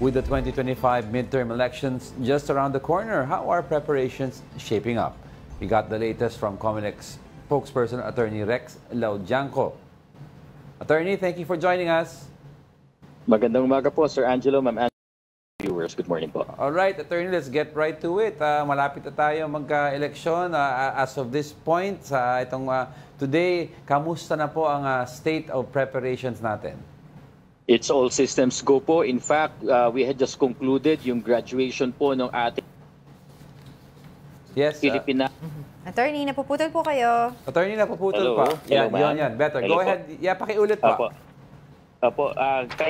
With the 2025 midterm elections just around the corner, how are preparations shaping up? We got the latest from Comelec spokesperson Attorney Rex Laudianco. Attorney, thank you for joining us. Magandang umaga po, Sir Angelo, Ma'am Angelo, viewers. Good morning po. All right, Attorney, let's get right to it. Malapit na tayo magka-eleksyon. As of this point, today, kamusta na po ang state of preparations natin? It's all systems go po. In fact, we had just concluded yung graduation po ng ating Filipina. Attorney, napuputol po kayo. Attorney, napuputol pa. Hello, Yan. Better. Hello Go ahead. Pakiulit pa.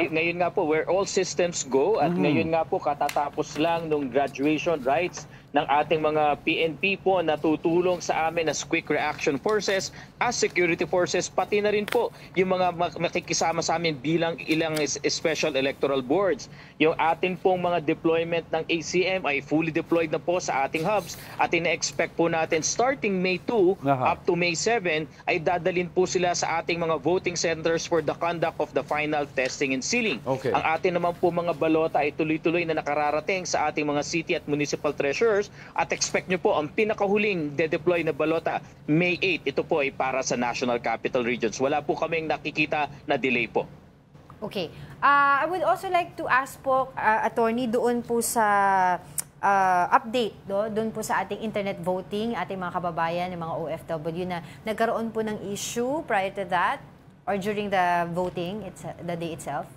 Ngayon nga po, where all systems go at ngayon nga po katatapos lang nung graduation rites ng ating mga PNP po na tutulong sa amin as quick reaction forces, as security forces, pati na rin po yung mga makikisama sa amin bilang ilang special electoral boards. Yung ating pong mga deployment ng ACM ay fully deployed na po sa ating hubs at ina-expect po natin starting May 2 up to May 7 ay dadalhin po sila sa ating mga voting centers for the conduct of the final testing and sealing. Okay. Ang ating naman po mga balota ay tuloy-tuloy na nakararating sa ating mga city at municipal treasurers at expect nyo po ang pinakahuling de-deploy na balota May 8. Ito po ay para sa National Capital Regions. Wala po kaming nakikita na delay po. Okay. I would also like to ask po, Attorney, doon po sa update, doon po sa ating internet voting, ating mga kababayan, yung mga OFW na nagkaroon po ng issue prior to that or during the voting, the day itself?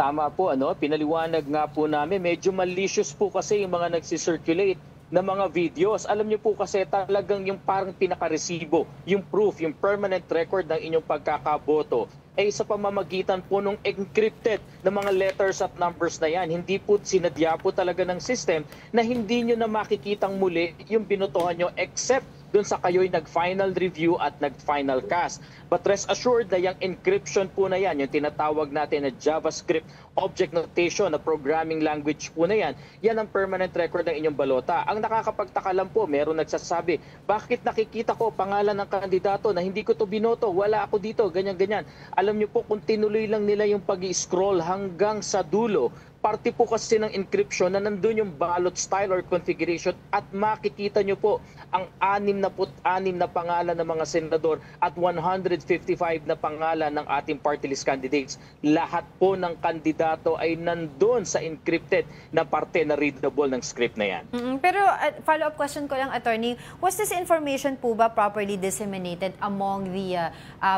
Tama po, pinaliwanag nga po namin, medyo malicious po kasi yung mga nagsisirculate na mga videos. Alam niyo po kasi talagang yung parang pinakaresibo, yung proof, yung permanent record ng inyong pagkakaboto ay sa pamamagitan po nung encrypted na mga letters at numbers na yan. Hindi po sinadya po talaga ng system na hindi nyo na makikitang muli yung binotohan nyo except dun sa kayo'y nag-final review at nag-final cast. But rest assured na yung encryption po na yan, yung tinatawag natin na JavaScript object notation na programming language po na yan, yan ang permanent record ng inyong balota. Ang nakakapagtaka lang po, meron nagsasabi, bakit nakikita ko pangalan ng kandidato na hindi ko to binoto, wala ako dito, ganyan-ganyan. Alam niyo po, kung tinuloy lang nila yung pag-scroll hanggang sa dulo, parte po kasi ng encryption na nandun yung ballot style or configuration at makikita nyo po ang 66 na pangalan ng mga senador at 155 na pangalan ng ating party list candidates. Lahat po ng kandidato ay nandun sa encrypted na parte na readable ng script na yan. Pero follow-up question ko lang, Attorney, was this information po ba properly disseminated among the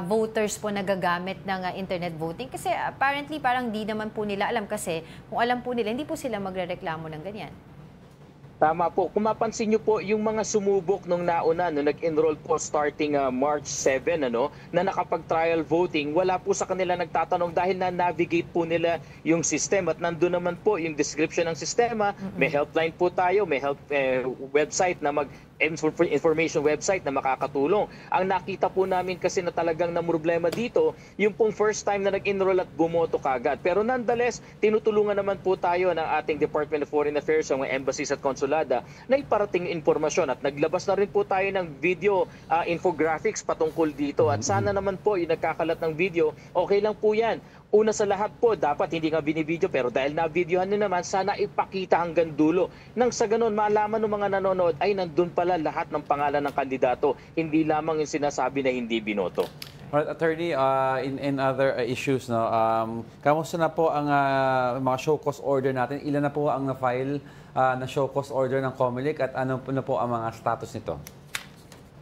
voters po na gagamit ng internet voting? Kasi apparently parang di naman po nila alam kasi kung alam po nila, hindi po sila magrereklamo ng ganyan. Tama po. Kung mapansin nyo po, yung mga sumubok nung nauna, nung nag-enroll po starting March 7, na nakapag-trial voting, wala po sa kanila nagtatanong dahil na-navigate po nila yung system. At nandun naman po yung description ng sistema. May helpline po tayo, may website na information website na makakatulong. Ang nakita po namin kasi na talagang namroblema dito, yung pong first time na nag-enroll at bumoto kagad. Pero nonetheless, tinutulungan naman po tayo ng ating Department of Foreign Affairs, ng embassies at konsulada, na iparating informasyon at naglabas na rin po tayo ng video infographics patungkol dito. At sana naman po yung nagkakalat ng video, okay lang po yan. Una sa lahat po, dapat hindi nga binibideo pero dahil na-videohan nyo naman, sana ipakita hanggang dulo. Nang sa ganun, malaman ng mga nanonood ay nandun pala lahat ng pangalan ng kandidato. Hindi lamang yung sinasabi na hindi binoto. Alright, Attorney, in other issues, kamusta na po ang mga show cause order natin? Ilan na po ang na-file na show cause order ng Comelec at ano na po ang mga status nito?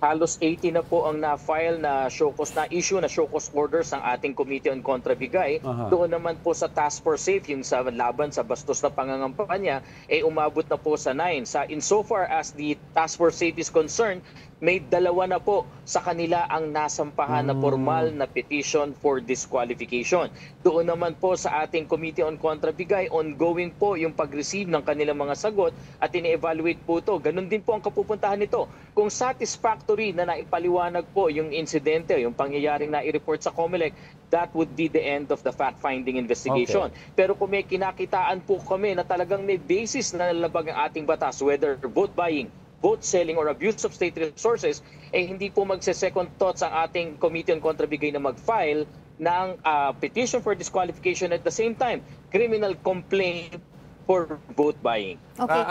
Halos 80 na po ang na-file na show cause na issue na show cause orders ng ating Committee on Contrabigay. Doon naman po sa Task Force Safe, yung sa laban sa bastos na pangangampanya, umabot na po sa 9. Insofar as the Task Force Safe is concerned, may 2 na po sa kanila ang nasampahan na formal na petition for disqualification. Doon naman po sa ating Committee on Contrabigay, ongoing po yung pag-receive ng kanilang mga sagot at ini-evaluate po ito. Ganun din po ang kapupuntahan nito. Kung satisfactory na naipaliwanag po yung insidente, yung pangyayaring na-i-report sa Comelec, that would be the end of the fact-finding investigation. Okay. Pero kung may kinakitaan po kami na talagang may basis na nalabag ang ating batas, whether vote buying, vote selling or abuse of state resources, hindi po magse-second thoughts ang ating Committee on Contrabigay na mag-file ng petition for disqualification at the same time. criminal complaint for vote buying. Okay.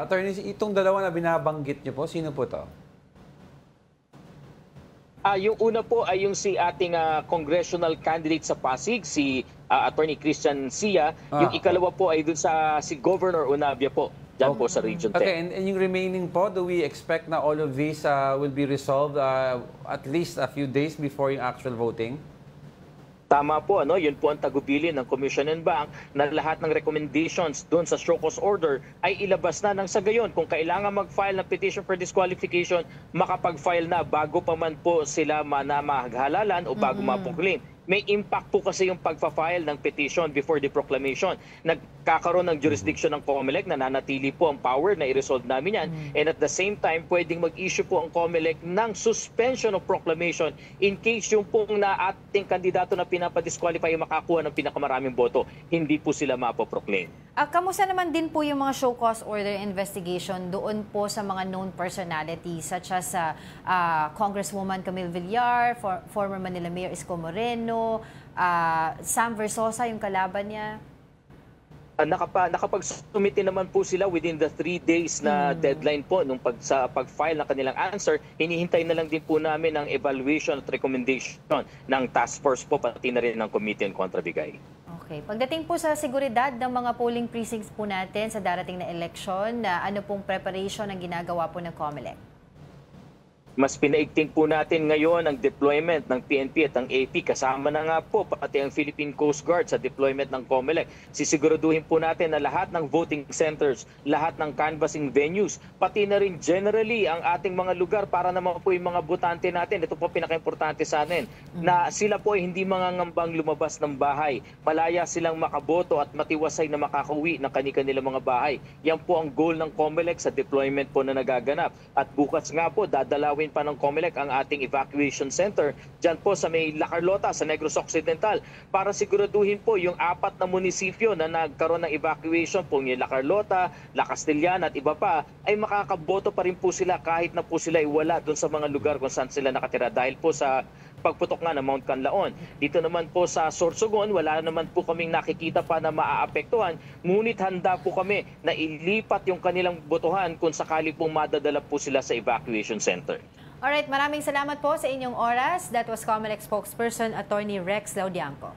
Attorney, itong dalawa na binabanggit niyo po, sino po to? Yung una po ay yung si ating congressional candidate sa Pasig, si Attorney Christian Sia. Yung ikalawa po ay dun sa si Governor Onabia po, dyan po sa Region 10. Okay, and yung remaining po, do we expect na all of these will be resolved at least a few days before yung actual voting? Tama po, yun po ang tagubilin ng Commission and Bank na lahat ng recommendations doon sa show cause order ay ilabas na ng sa gayon. Kung kailangan mag-file ng petition for disqualification, makapag-file na bago pa man po sila maghalalan o bago ma-proclaim. May impact po kasi yung pagpa-file ng petition before the proclamation. Nagkakaroon ng jurisdiction ng COMELEC, nananatili po ang power na i-resolve namin yan. And at the same time, pwedeng mag-issue po ang COMELEC ng suspension of proclamation in case yung pong na ating kandidato na pinapadisqualify yung makakuha ng pinakamaraming boto, hindi po sila mapoproclaim. Kamusta naman din po yung mga show cause order investigation doon po sa mga known personalities such as Congresswoman Camille Villar, former Manila Mayor Isko Moreno, Sam Versosa, yung kalaban niya? Nakapag-submit naman po sila within the 3 days na deadline po nung pag-file ng kanilang answer. Hinihintay na lang din po namin ang evaluation at recommendation ng task force po, pati na rin ng Committee on Contrabigay. Okay. Pagdating po sa seguridad ng mga polling precincts po natin sa darating na election, ano pong preparation ang ginagawa po ng COMELEC? Mas pinaigting po natin ngayon ang deployment ng PNP at ng AP. Kasama na nga po pati ang Philippine Coast Guard sa deployment ng COMELEC. Sisiguraduhin po natin na lahat ng voting centers, lahat ng canvassing venues, pati na rin generally ang ating mga lugar para naman po yung mga botante natin. Ito po pinaka-importante sa atin, na sila po ay hindi mangangambang lumabas ng bahay. Malaya silang makaboto at matiwasay na makakauwi ng kanilang mga bahay. Yan po ang goal ng COMELEC sa deployment po na nagaganap. At bukas nga po, dadalawin pa ng COMELEC ang ating evacuation center dyan po sa may La Carlota, sa Negros Occidental, para siguraduhin po yung 4 na munisipyo na nagkaroon ng evacuation po, yung La Carlota, La Castellana at iba pa, ay makakaboto pa rin po sila kahit na po sila ay wala doon sa mga lugar kung saan sila nakatira dahil po sa pagputok nga ng Mount Canlaon. Dito naman po sa Sorsogon, wala naman po kaming nakikita pa na maaapektuhan, ngunit handa po kami na ilipat yung kanilang botohan kung sakali pong madadala po sila sa evacuation center. Alright, maraming salamat po sa inyong oras. That was COMELEC spokesperson, Attorney Rex Laudianco.